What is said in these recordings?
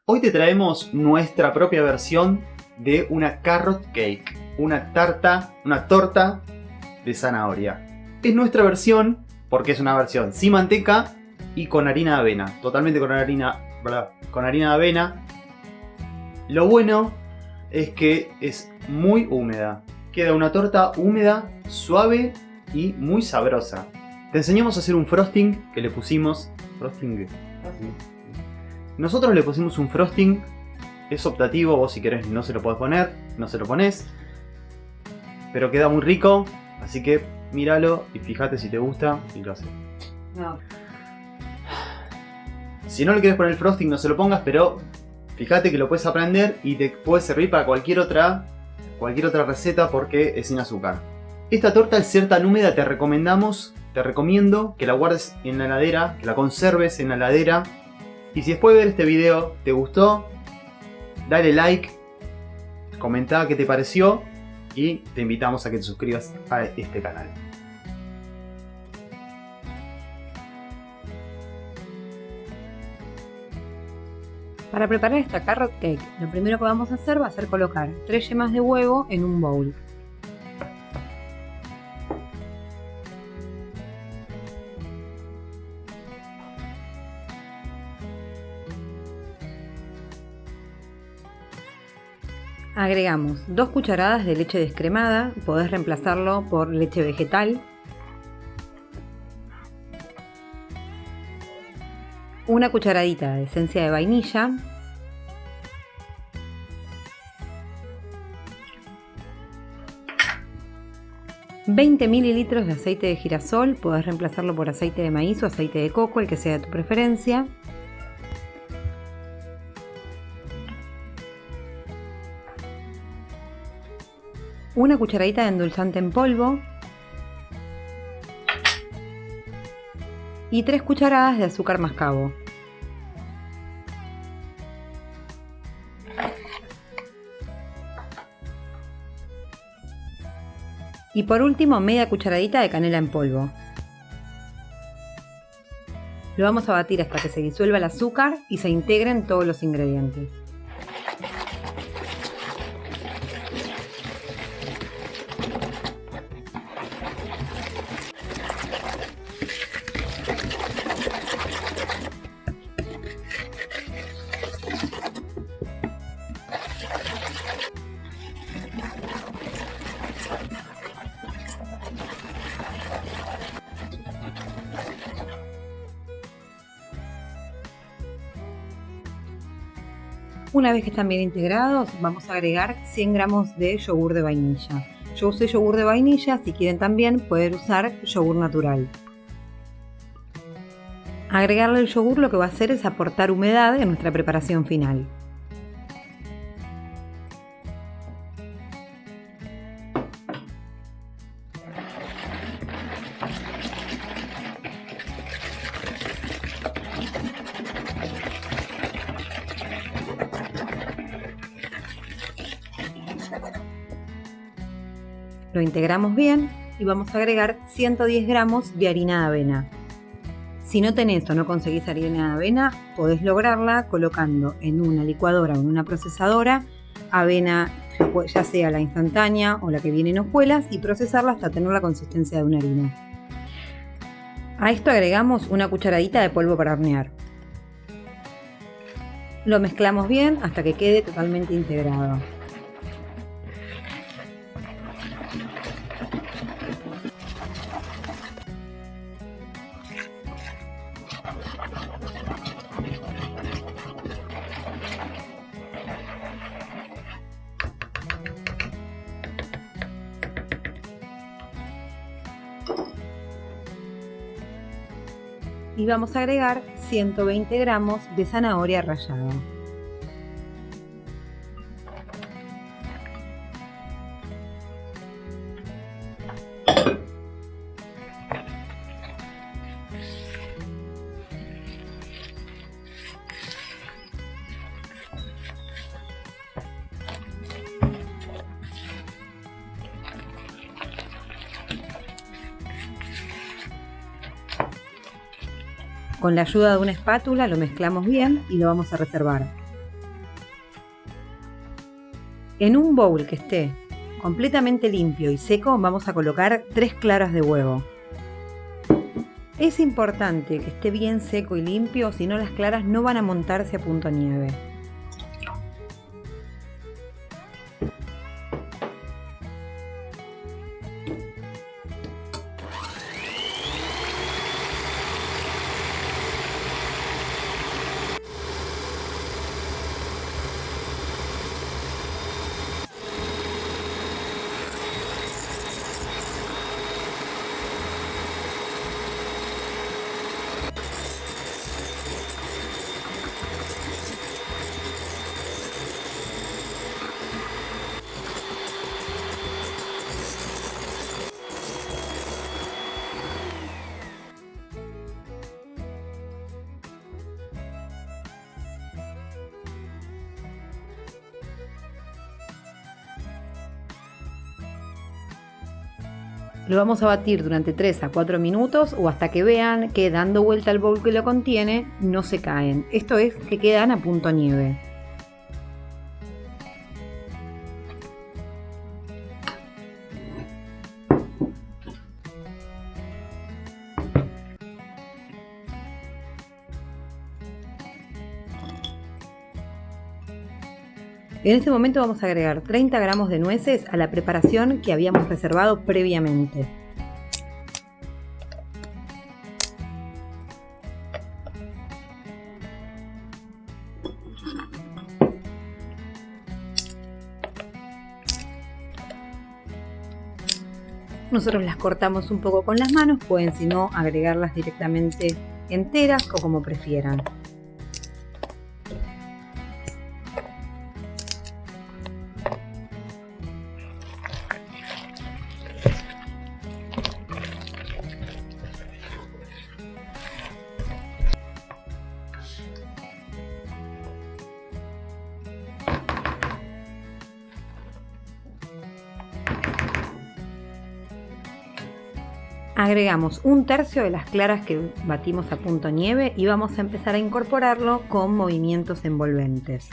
Hoy te traemos nuestra propia versión de una carrot cake, una torta de zanahoria. Es nuestra versión porque es una versión sin manteca y con harina de avena, totalmente con harina de avena. Lo bueno es que es muy húmeda, queda una torta húmeda, suave y muy sabrosa. Te enseñamos a hacer un frosting que le pusimos... Nosotros le pusimos un frosting, es optativo, vos si querés no se lo podés poner, no se lo pones. Pero queda muy rico, así que míralo y fíjate si te gusta y lo haces. No. Si no le querés poner el frosting no se lo pongas, pero fíjate que lo puedes aprender y te puede servir para cualquier otra receta porque es sin azúcar. Esta torta al ser tan húmeda te recomiendo que la guardes en la heladera, que la conserves en la heladera. Y si después de ver este video te gustó, dale like, comenta qué te pareció y te invitamos a que te suscribas a este canal. Para preparar esta carrot cake, lo primero que vamos a hacer va a ser colocar 3 yemas de huevo en un bowl. Agregamos 2 cucharadas de leche descremada, podés reemplazarlo por leche vegetal. Una cucharadita de esencia de vainilla. $20 mililitros de aceite de girasol, podés reemplazarlo por aceite de maíz o aceite de coco, el que sea de tu preferencia. Una cucharadita de endulzante en polvo y 3 cucharadas de azúcar mascabo. Y por último, media cucharadita de canela en polvo. Lo vamos a batir hasta que se disuelva el azúcar y se integren todos los ingredientes. Una vez que están bien integrados, vamos a agregar 100 gramos de yogur de vainilla. Yo usé yogur de vainilla, si quieren también pueden usar yogur natural. Agregarle el yogur lo que va a hacer es aportar humedad en nuestra preparación final. Lo integramos bien y vamos a agregar 110 gramos de harina de avena. Si no tenés o no conseguís harina de avena, podés lograrla colocando en una licuadora o en una procesadora avena, ya sea la instantánea o la que viene en hojuelas, y procesarla hasta tener la consistencia de una harina. A esto agregamos una cucharadita de polvo para hornear. Lo mezclamos bien hasta que quede totalmente integrado. Y vamos a agregar 120 gramos de zanahoria rallada. Con la ayuda de una espátula lo mezclamos bien y lo vamos a reservar. En un bowl que esté completamente limpio y seco vamos a colocar 3 claras de huevo. Es importante que esté bien seco y limpio, si no las claras no van a montarse a punto nieve. Lo vamos a batir durante 3 a 4 minutos o hasta que vean que dando vuelta al bowl que lo contiene no se caen. Esto es que quedan a punto nieve. En este momento vamos a agregar 30 gramos de nueces a la preparación que habíamos reservado previamente. Nosotros las cortamos un poco con las manos, pueden si no agregarlas directamente enteras o como prefieran. Agregamos 1/3 de las claras que batimos a punto nieve y vamos a empezar a incorporarlo con movimientos envolventes.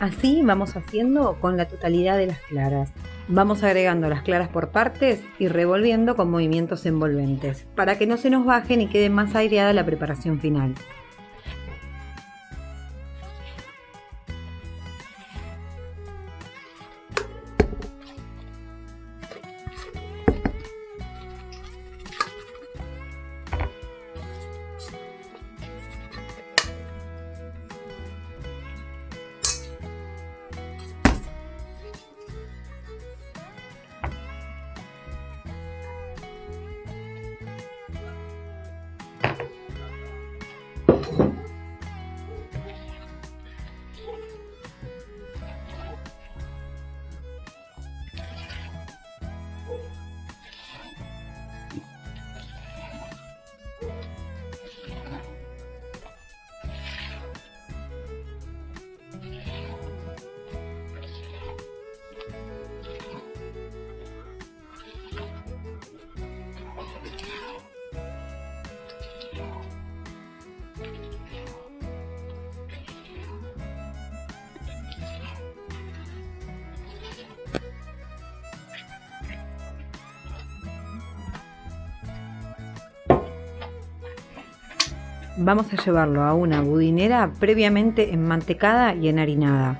Así vamos haciendo con la totalidad de las claras. Vamos agregando las claras por partes y revolviendo con movimientos envolventes, para que no se nos bajen y quede más aireada la preparación final. Vamos a llevarlo a una budinera previamente enmantecada y enharinada.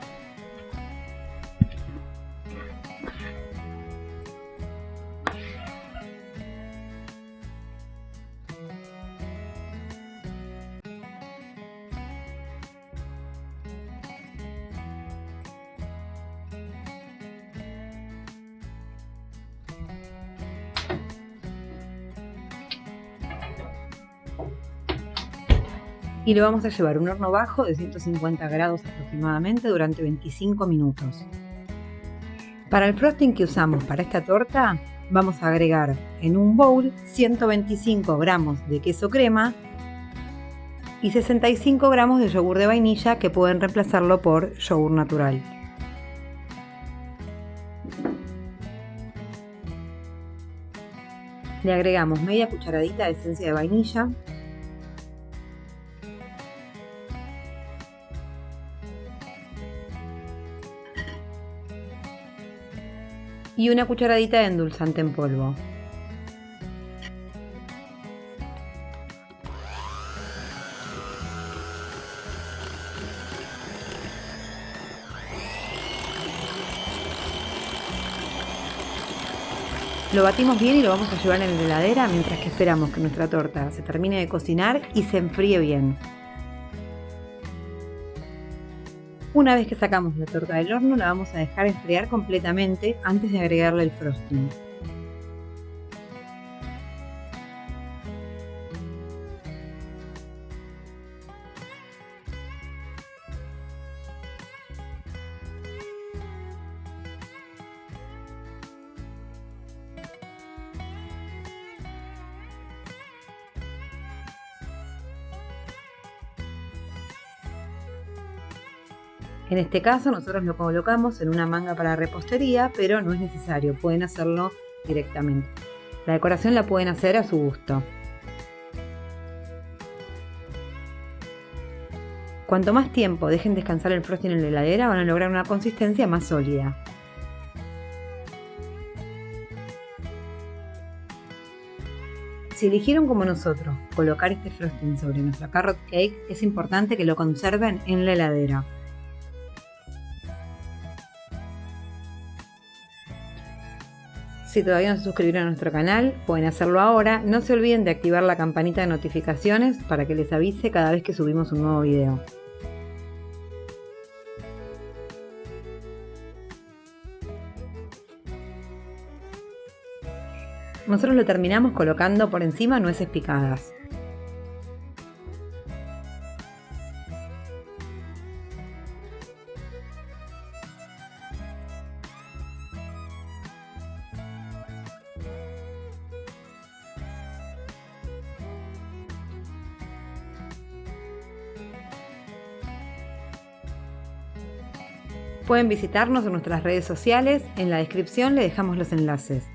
Y lo vamos a llevar a un horno bajo de 150 grados aproximadamente durante 25 minutos. Para el frosting que usamos para esta torta, vamos a agregar en un bowl 125 gramos de queso crema y 65 gramos de yogur de vainilla, que pueden reemplazarlo por yogur natural. Le agregamos media cucharadita de esencia de vainilla, y una cucharadita de endulzante en polvo. Lo batimos bien y lo vamos a llevar en la heladera mientras que esperamos que nuestra torta se termine de cocinar y se enfríe bien. Una vez que sacamos la torta del horno, la vamos a dejar enfriar completamente antes de agregarle el frosting. En este caso nosotros lo colocamos en una manga para repostería, pero no es necesario, pueden hacerlo directamente. La decoración la pueden hacer a su gusto. Cuanto más tiempo dejen descansar el frosting en la heladera, van a lograr una consistencia más sólida. Si eligieron como nosotros colocar este frosting sobre nuestra carrot cake, es importante que lo conserven en la heladera. Si todavía no se suscribieron a nuestro canal, pueden hacerlo ahora. No se olviden de activar la campanita de notificaciones para que les avise cada vez que subimos un nuevo video. Nosotros lo terminamos colocando por encima nueces picadas. Pueden visitarnos en nuestras redes sociales, en la descripción le dejamos los enlaces.